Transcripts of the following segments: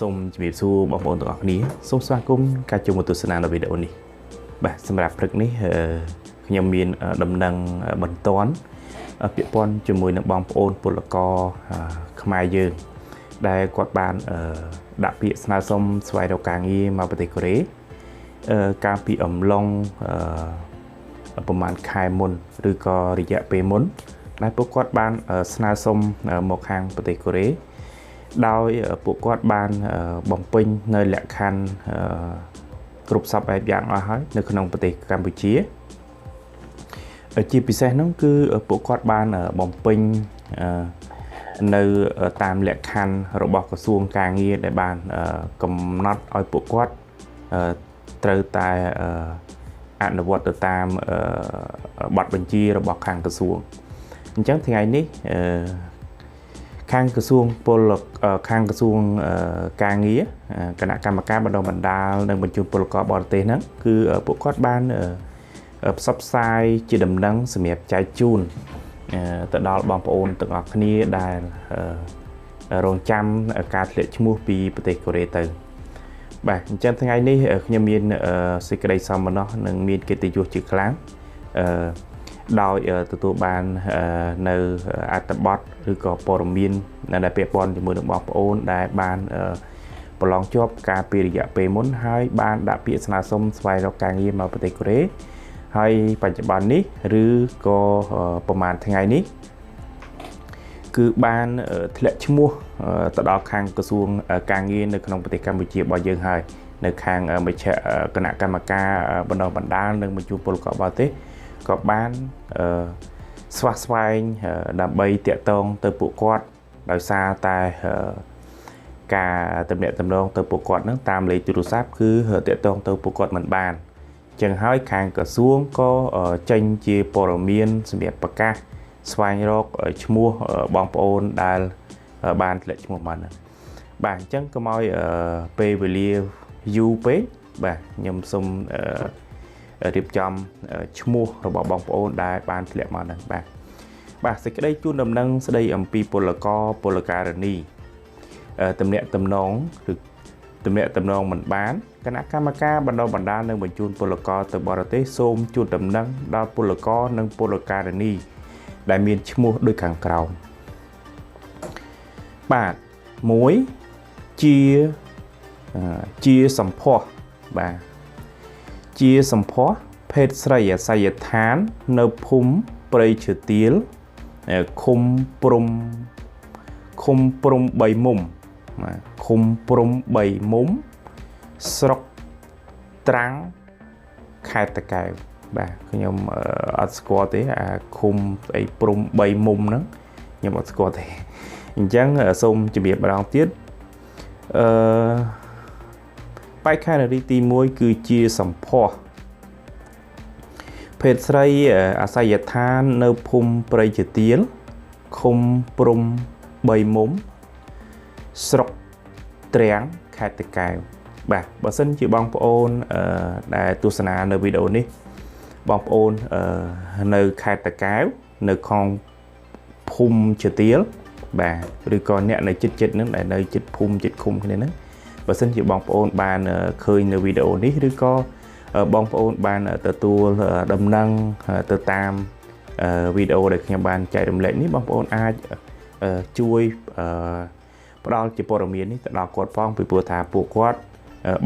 សូមជម្រាបសួរបងប្អូនទាំងអស់គ្នាសូមស្វាគមន៍ការចូលមកទស្សនានៅវីដេអូនេះបាទសម្រាប់ព្រឹកនេះខ្ញុំមានដំណឹងបន្ទាន់ពាក់ព័ន្ធជាមួយនឹងបងប្អូនពលករខ្មែរយើងដែលគាត់បានដាក់ពាក្យស្នើសុំស្វែងរកការងារមកប្រទេសកូរ៉េកាលពីអំឡុងប្រហែលខែមុនឬក៏រយៈពេលមុនដែលពួកគាត់បានស្នើសុំមកខាងប្រទេសកូរ៉េដោយពួកគាត់បានបំពេញនៅលក្ខខណ្ឌគ្រប់សពបែបយ៉ាងអស់ហើយនៅក្នុងប្រទេសកម្ពុជាជាពិសេសនោះគឺពួកគាត់បានបំពេញនៅតាមលក្ខខណ្ឌរបស់ក្រសួងការងារដែលបានកំណត់ឲ្យពួកគាត់ត្រូវតែអនុវត្តទៅតាមបទបញ្ជារបស់ខាងក្រសួងអញ្ចឹងថ្ងៃនេះខាងក្រសួងការងារគណៈកម្មការបណ្ដុះបណ្ដាលនិងបញ្ជូនពលករបរទេសហ្នឹងគឺពួកគាត់បានផ្សព្វផ្សាយជាដំណឹងសម្រាប់ចែកជូនទៅដល់បងប្អូនទាំងអស់គ្នាដែលរងចាំការធ្លាក់ឈ្មោះពីប្រទេសកូរ៉េទៅបាទអញ្ចឹងថ្ងៃនេះខ្ញុំមានសេចក្តីសន្មតនិងមានកិត្តិយសជាខ្លាំងដោយទទួលបាននៅអត្ថបទឬក៏ព័ត៌មានដែលពាក់ព័ន្ធជាមួយនឹងបងប្អូនដែលបានប្រឡងជាប់ការពីរយៈពេលមុនហើយបានដាក់ពាក្យស្នើសុំស្វែងរកការងារមកប្រទេសកូរ៉េហើយបច្ចុប្បន្ននេះឬក៏ប្រហែលថ្ងៃនេះគឺបានធ្លាក់ឈ្មោះទៅដល់ខាងក្រសួងការងារនៅក្នុងប្រទេសកម្ពុជារបស់យើងហើយនៅខាងមជ្ឈគណៈកម្មការបណ្ដុះបណ្ដាលនិងបញ្ជូនពលករបរទេសក៏បានស្វាស្វែងដើម្បីតាក់ទងទៅពួកគាត់ដោយសារតែការទំនាក់ទំនងទៅពួកគាត់នឹងតាមលេខទូរស័ព្ទគឺតាក់ទងទៅពួកគាត់មិនបានចឹងហើយខាងក្រសួងក៏ចេញជាព័ត៌មានសម្រាប់ប្រកាសស្វែងរកឈ្មោះបងប្អូនដែលបានធ្លាក់ឈ្មោះមកហ្នឹងបាទអញ្ចឹងកុំឲ្យពេលវេលាយូរពេកបាទខ្ញុំសូមរៀបចំឈ្មោះរបស់បងប្អូនដែលបានធ្លាក់មកហ្នឹងបាទសេចក្តីជូនដំណឹងស្តីអំពីពលករពលការិនីទំនាក់ទំនងឬទំនាក់ទំនងមិនបានគណៈកម្មការបណ្ដុះបណ្ដាលនិងបញ្ជូនពលករទៅបរទេសសូមជូនដំណឹងដល់ពលករនិងពលការិនីដែលមានឈ្មោះដូចខាងក្រោមបាទ1ជាសម្ផស្សបាទជាសម្ផស្សភេទស្រីអាសយដ្ឋាននៅភូមិព្រៃឈើទាលឃុំព្រំ3មុំឃុំព្រំ3មុំស្រុកត្រាំងខេត្តតាកែវបាទខ្ញុំអត់ស្គាល់ទេអាឃុំអីព្រំ3មុំហ្នឹងខ្ញុំអត់ស្គាល់ទេអញ្ចឹងសូមជម្រាបម្ដងទៀតបេក្ខនារីទី1គឺជាសម្ផស្សភេទស្រីអាសយដ្ឋាននៅភូមិព្រៃឈើទាលឃុំព្រំ3មុំស្រុកត្រាំងខេត្តតាកែវបាទបើសិនជាបងប្អូនដែលទស្សនានៅវីដេអូនេះបងប្អូននៅខេត្តតាកែវនៅក្នុងភូមិឈើទាលបាទឬក៏អ្នកនៅជិតហ្នឹងដែលនៅជិតភូមិជិតឃុំគ្នាហ្នឹងបើសិនជាបងប្អូនបានឃើញនៅវីដេអូនេះឬក៏បងប្អូនបានទទួលដំណឹងទៅតាមវីដេអូដែលខ្ញុំបានចែករំលែកនេះបងប្អូនអាចជួយផ្ដល់ជាព័ត៌មាននេះទៅដល់គាត់ផងពីព្រោះថាពួកគាត់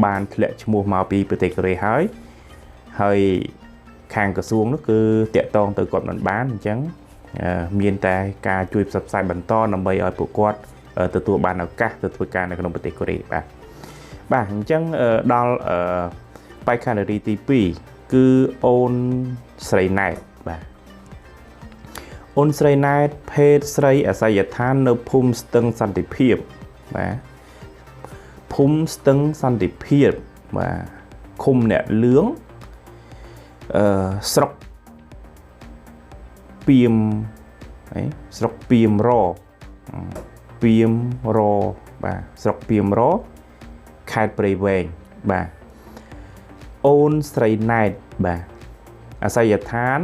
បានធ្លាក់ឈ្មោះមកពីប្រទេសកូរ៉េហើយខាងក្រសួងនោះគឺតាក់ទងទៅគាត់មិនបានអញ្ចឹងមានតែការជួយផ្សព្វផ្សាយបន្តដើម្បីឲ្យពួកគាត់ទទួលបានឱកាសទៅធ្វើការនៅក្នុងប្រទេសកូរ៉េបាទអញ្ចឹងដល់បេក្ខនារីទី2គឺអូនស្រីណែតបាទអូនស្រីណែតភេទស្រីអាសយដ្ឋាននៅភូមិស្ទឹងសន្តិភាពបាទភូមិស្ទឹងសន្តិភាពបាទឃុំអ្នកលឿងស្រុកពីមស្រុកពីមរបាទស្រុកពីមរខេត្តព្រៃវែងបាទអូនស្រីណែតបាទអាសយដ្ឋាន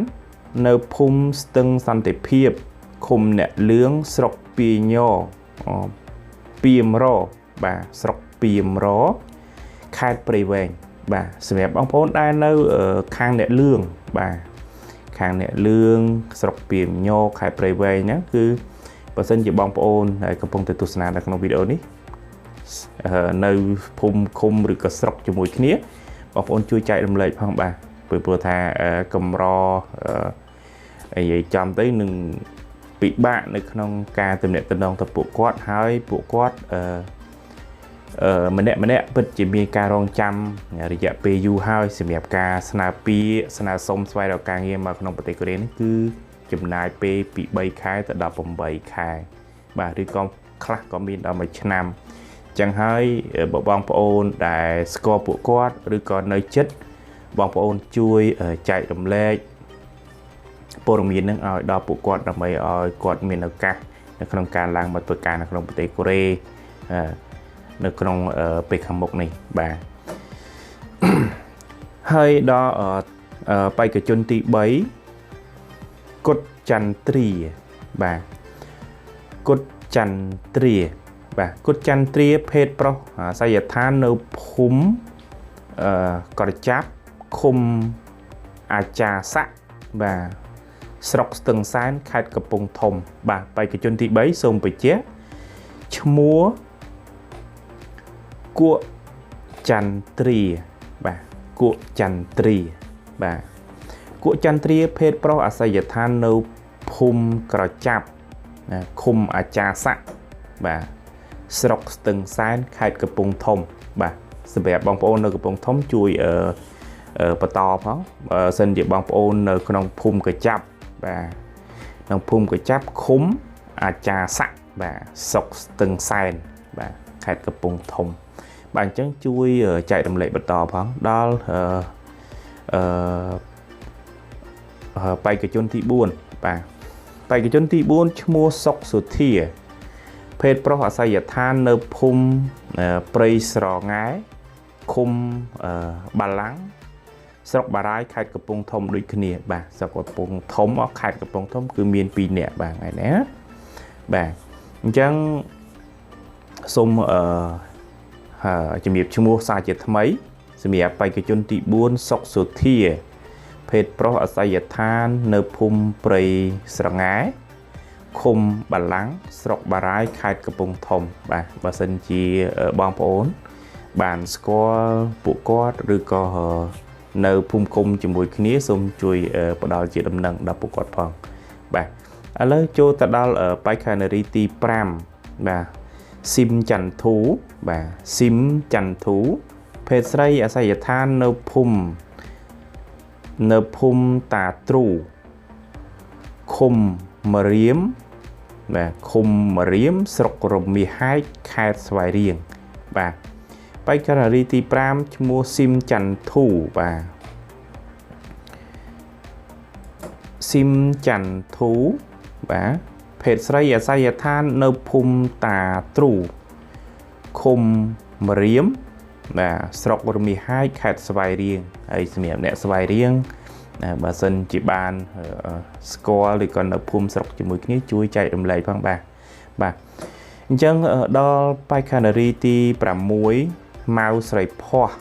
នៅភូមិស្ទឹងសន្តិភាពឃុំអ្នកលឿងស្រុកពីញពីមរបាទស្រុក ពីមរខេត្តព្រៃវែងបាទសម្រាប់បងប្អូនដែលនៅខាងអ្នកលឿងបាទខាងអ្នកលឿងស្រុកពីមញោខេត្តព្រៃវែងហ្នឹងគឺបើសិនជាបងប្អូនដែលកំពុងតែទស្សនានៅក្នុងវីដេអូនេះនៅភូមិឃុំឬក៏ស្រុកជាមួយគ្នាបងប្អូនជួយចែករំលែកផងបាទព្រោះថាកម្រនិយាយចំទៅនឹងពិបាកនៅក្នុងការទំនាក់ទំនងទៅពួកគាត់ហើយពួកគាត់ម្នាក់ពិតជាមានការរងចាំរយៈពេលយូរហើយសម្រាប់ការស្នើសុំស្វែងរកការងារមកក្នុងប្រទេសកូរ៉េនេះគឺចំណាយពេលពី3ខែទៅ18ខែបាទឬក៏ខ្លះក៏មានដល់1ឆ្នាំអញ្ចឹងហើយបងប្អូនដែលស្គាល់ពួកគាត់ឬក៏នៅជិតបងប្អូនជួយចែករំលែកព័ត៌មាននឹងឲ្យដល់ពួកគាត់ដើម្បីឲ្យគាត់មានឱកាសនៅក្នុងការឡើងមកធ្វើការនៅក្នុងប្រទេសកូរ៉េនៅក្នុងពេលខាងមុខនេះបាទហើយដល់បេក្ខជនទី3គុតចន្ទ្រាបាទគុតចន្ទ្រាបាទគុតចន្ទ្រាភេទប្រុសអាសយដ្ឋាននៅភូមិក្រចាប់ឃុំអាចារស័កបាទស្រុកស្ទឹងសែនខេត្តកំពង់ធំបាទបេក្ខជនទី3សូមបញ្ជាក់ឈ្មោះគក់ចន្ទ្រាបាទគក់ចន្ទ្រាបាទគក់ចន្ទ្រាភេទប្រុសអាសយដ្ឋាននៅភូមិក្រចាប់ឃុំអាចារស័កបាទស្រុកស្ទឹងសែនខេត្តកំពង់ធំបាទសម្រាប់បងប្អូននៅកំពង់ធំជួយបន្តផងបើសិនជាបងប្អូននៅក្នុងភូមិក្រចាប់បាទក្នុងភូមិក្រចាប់ឃុំអាចារស័កបាទស្រុកស្ទឹងសែនបាទខេត្តកំពង់ធំបាទអញ្ចឹងជួយចែករំលែកបន្តផងដល់បេក្ខជនទី4បាទបេក្ខជនទី4ឈ្មោះសុកសុធាភេទប្រុសអាសយដ្ឋាននៅភូមិព្រៃស្រងែឃុំបាឡាំងស្រុកបារាយខេត្តកំពង់ធំដូចគ្នាបាទស្រុកកំពង់ធំខេត្តកំពង់ធំគឺមាន2នាក់បាទថ្ងៃនេះបាទអញ្ចឹងសូមជំរាបឈ្មោះសារជាថ្មីសម្រាប់បេក្ខជនទី4សុកសុធាភេទប្រុសអាសយដ្ឋាននៅភូមិព្រៃស្រងែឃុំបាឡាំងស្រុកបារាយខេត្តកំពង់ធំបាទបើសិនជាបងប្អូនបានស្គាល់ពួកគាត់ឬក៏នៅភូមិឃុំជាមួយគ្នាសូមជួយផ្ដល់ជាដំណឹងដល់ពួកគាត់ផងបាទឥឡូវចូលទៅដល់បេក្ខនារីទី5បាទស៊ីមចន្ទធូបាទស៊ីមចន្ទធូភេទស្រីអាសយដ្ឋាននៅភូមិតាទ្រូឃុំមរៀមបាទឃុំមរៀមស្រុករមាសហែកខេត្តស្វាយរៀងបាទបេក្ខនារីទី5ឈ្មោះស៊ីមចន្ទធូបាទស៊ីមចន្ទធូបាទភេទស្រីអាសយដ្ឋាននៅភូមិតាទ្រូឃុំមរៀមបាទស្រុករមាសហែកខេត្តស្វាយរៀងហើយសម្រាប់អ្នកស្វាយរៀងបើសិនជាបានស្គាល់ឬក៏នៅភូមិស្រុកជាមួយគ្នាជួយចែករំលែកផងបាទអញ្ចឹងដល់បេក្ខនារីទី6ម៉ៅស្រីភ័ស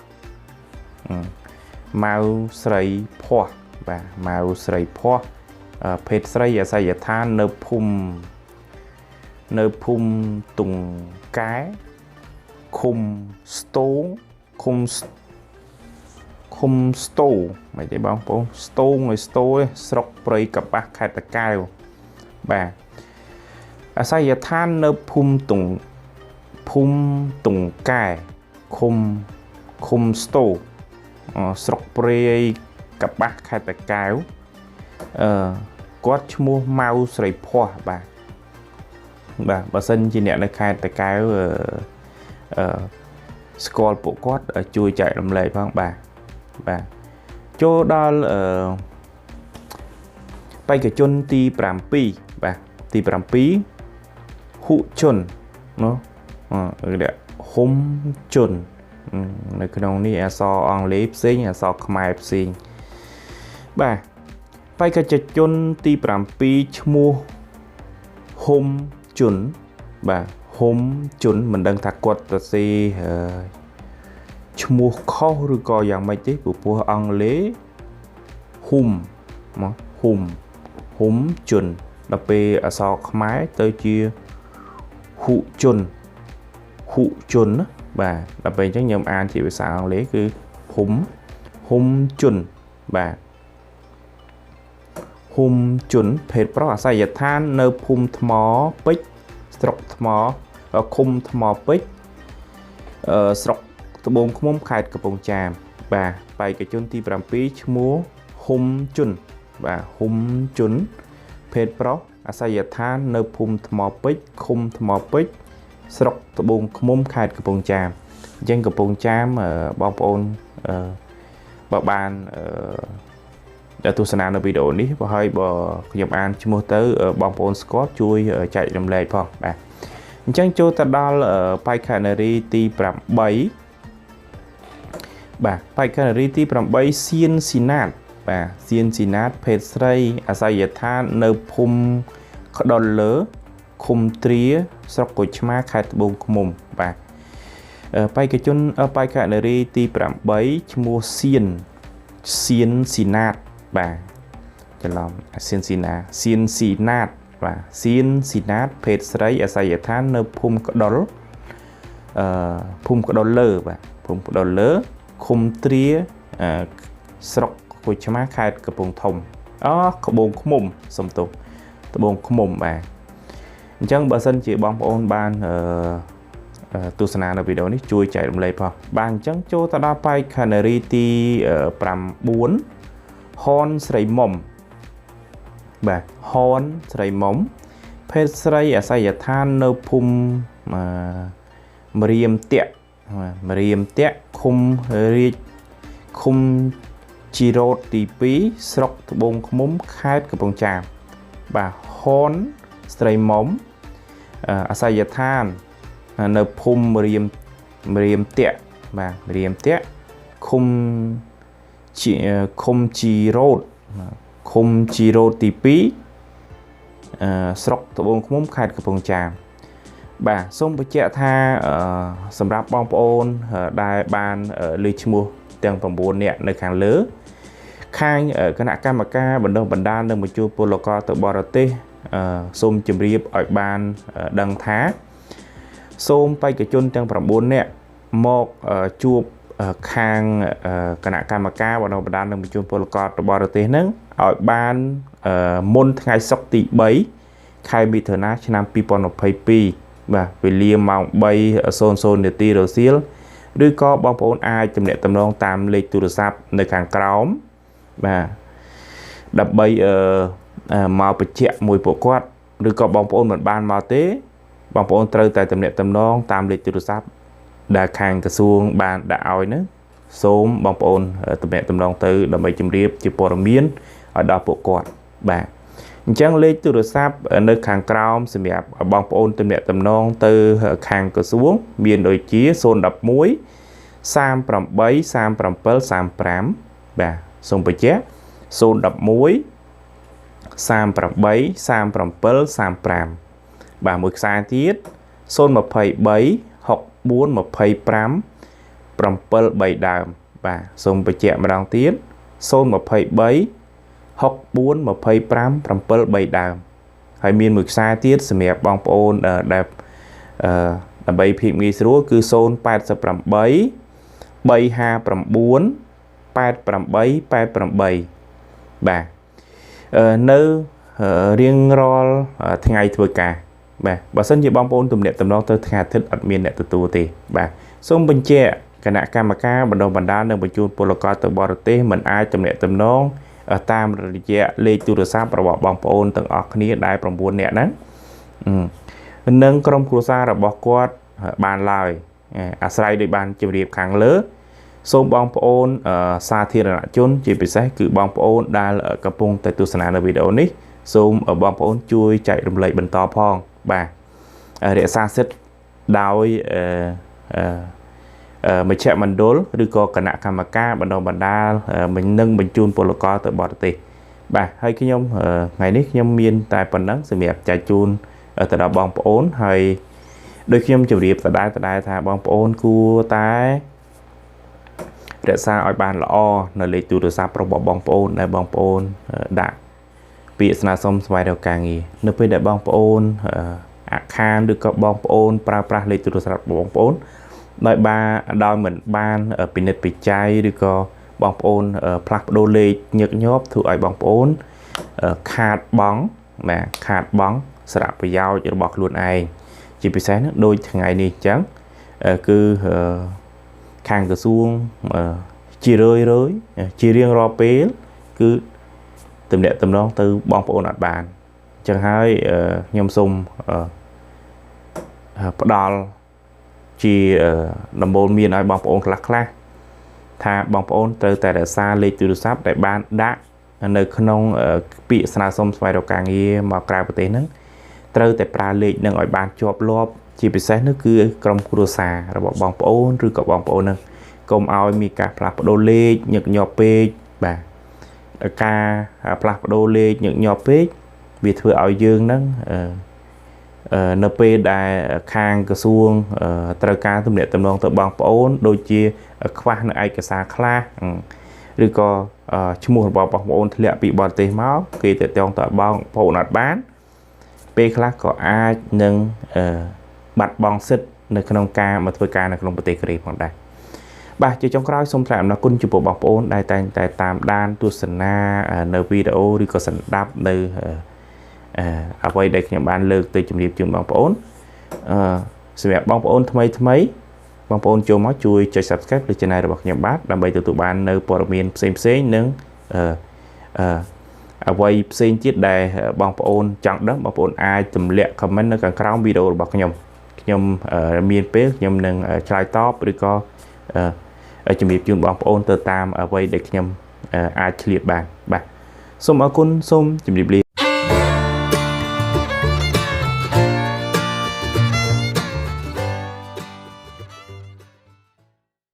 ម៉ៅស្រីភ័សបាទម៉ៅស្រីភ័សភេទស្រីអាសយដ្ឋាននៅភូមិតុងកែឃុំស្ទងឃុំស្ទោមិនទេបងប្អូនស្ទងឲ្យស្ទោស្រុកព្រៃកបាស់ខេត្តតាកែវបាទអាសយដ្ឋាននៅភូមិតុងកែឃុំស្ទោស្រុកព្រៃកបាស់ខេត្តតាកែវគាត់ឈ្មោះម៉ៅស្រីភ័សបាទបើសិនជាអ្នកនៅខេត្តតាកែវស្គាល់ពួកគាត់ជួយចែករំលែកផងបាទចូលដល់បេក្ខជនទី7បាទទី7ហ៊ុជុនហ៊ុំជុននៅក្នុងនេះអក្សរអង់គ្លេសផ្សេងអក្សរខ្មែរផ្សេងបាទបេក្ខជនទី7ឈ្មោះហ៊ុំជុនបាទ hôm chuẩn mình đang thắc quật là gì mua khó rồi coi dạng mấy tí của ăn lế hôm hôm chuẩn là về ở sau máy tới chia hụ chuẩn bà là về chắc nhầm an thì phải sao lấy cứ hôm chuẩn bà hôm chuẩn phết pro à sai than nơ phum thmó bích sọc thmó khum thmó bích sọc bông không khai cặp bông chàm bà bài cái chôn ti bàm pí múa hôm chuẩn bà hôm chuẩn phết pro à sai than nơ phum thmó bích khum thmó bích sọc bông không khai cặp bông chàm dân cặp bông chàm bong ôn bà ban đã tu sanh ở video này và hơi bờ nhập an cho mua tới bong ôn Scott chui chạy đầm lệ phong bà chẳng cho ta đó là Pictionary ti pram 7 bà Pictionary ti pram 7 xiên sinat bà xiên sinat phết sray asai than nơ phum đòn lỡ khum tría sọc của chma khai bông mồm bà Pictionary ti pram 7 mua xiên sinat bà cho lòng xiên sinat và xiên sinat phết sray asai than nơ phum đòn lỡ bà phum đòn lỡ khum tría sọc của chma khai cặp bông thông cặp bông mồm xong tục cặp bông mồm bà chẳng bà sân chỉ bóng ôn ban tu sanh ở video này chui chạy đồng lấy vào bàn chẳng cho ta đã bay canary ti pram 4 hon sray mom bà hon sray mom phết sray ở sai than nơ phum mriam tẹt khum chirot ti pí sọc bông mồm khai cái bông chàm bà hon sray mom ở sai than nợ phum mriam tẹt bà mriam tẹt khum chirot ti pí sọc bông mồm khai cái bông chàm bà xong với trẻ tha sầm rạp bong ôn đài ban lưới mua tiền phòng 4 nè nơi kháng lứa khai ở cái nạ ca bản đồ bản đan nơi một chu poloco từ bò tê xôm chìm riệp ở ban đằng thá xôm bay cái chôn tiền phòng 4 nè một chuột khang cái nạ ca bản đồ bản đan nơi một chu poloco từ bò tê nâng ở ban môn ngày sọc tỷ 7 khai bị thở nát năm pipon of pi và về liềm mỏng bay ở son để ti rồi xíu đôi có bong bóng ai chấm nét tầm long tam lịch tu sáp nơi càng cóng và đập bay màu bạch chẹt mùi bộ quát đôi có bong bóng một ban màu tế bong bóng trâu tại tầm nét tầm long tam lịch tu sáp đã càng cái xuông bàn đã oi nữa số bong bóng tầm nét tầm long từ đập bay chấm riệp chỉ bỏ miến ở đó bộ quát bà chẳng lấy từ sáp ở nơi khang crom xem đẹp ở bong ôn tầm nẹt tầm non từ khang cửa xuống miền đồi chía xôn đập muối sam pram bấy sam pram pel sam pram bà xong bạch chép xôn đập muối sam pram bấy sam pram pel sam pram bà một sai tiết xôn một phẩy bấy học 4 một phẩy pram pram pel 7 đàm bà xong bạch chép mà đang tiết xôn một phẩy bấy học 4 một phẩy pram pram pel 7 đàm hay miền một sai tiết xem đẹp bong ôn đẹp bay phim nghi số cứ xôn 8 pram bấy 7 2 pram 4 8 pram 7 8 pram 7 bà nơi riêng rol ngày thôi cả bà sân như bong ôn tụm đẹp tụm đó tới ngày thích ở miền đẹp từ tu thì bà xong bên che cái nạ ca bắt đầu bản đá nơi bên chuột poloco từ bờ tây mình ai tụm đẹp tụm nó ở tam rồi che lê tu được sao bảo bong ôn từng ở kia đại bằng 4 nè đó nâng trong khu xa là bỏ quát bàn lời sai để bàn chịu điệp kháng lứa số bong ôn xa thiên là chôn chỉ bị xét cử bong ôn đa ở cặp bông tại tu sanh ở video này số ở bong ôn chui chạy đồng lệ bần to phong bà để xa xích đau mình chạy mình đốn đưa co cả nạ camera bắt đầu bản đa mình nâng mình chun poloco tới bọt tì bà hay cái nhóm ngày nít nhóm miên tại phần nắng sự nghiệp chạy chun ở từ đó bong ôn hay đôi khi em chụp điệp tại đây thà bong ôn cua tái để xa ở bàn lõ nơi lấy từ xa pro bong ôn để bong ôn đã bị sna xong vài đầu càng nghỉ nơi bây để bong ôn khan được có bong ôn pra lấy từ xa bong ôn nơi ba đôi mình ban ở bên đất bị cháy được có bong ôn plak đô lê nhật nhóp thụ ở bong ôn khát bóng mà khát bóng sạp với nhau cho bọc luôn ai chỉ bị sáng đôi ngày này trắng cứ khang cửa xuông chỉ rơi chỉ riêng ro pé cứ tầm đẹp tầm đó từ bong ôn ở bàn chẳng hai nhom sung đòn chỉ làm bồn miền ở bong ôn lắc thà bong ôn từ tại xa lấy từ sáp tại ban đã nơi không bị sna xong vài đầu càng nghe mà cài một tí nữa từ tại pra lệ nâng ở bàn chọp lọp chỉ bị sáng nước cứ trong khu xà rồi bong ôn rồi có bong ôn nâng công ao mi cả plak đô lê nhật nhọp pê bà ca plak đô lê nhật nhọp pê vì thừa ao dương nâng np đại khang cơ xuông từ ca tụm đệ tụm non từ bong ôn đôi chia khoa nơi ai cả xa khla rồi có chung một bong ôn thì lại bị bòn tê máu khi từ trong tờ bong phổ nạt bán p khla có ai nâng bạch bong xích nơi khung ca mà thôi ca nơi khung bát tê kề bằng đây bà chỉ trong cái xong làm nó cung chụp bộ bọc ôn đại tại tam đan tu sân na nơi video đi có sân đáp nơi ở đây để những bạn lược từ chụp điệp chụp bọc ôn sẽ bọc ôn thay bọc ôn cho máu chui cho subscribe để channel bọc nhầm bát làm bài từ tụi bạn nơi bộ miền xem nâng ở đây xin chiếc đề bọc ôn chọn đó bọc ôn ai tùm lẹ comment nó cần crown video bọc nhầm miền pé nhầm nâng try top đi co chụp điệp chụp bọc ôn từ tam ở đây để nhầm ai liệt bàn bà xôm ở cún xôm chụp điệp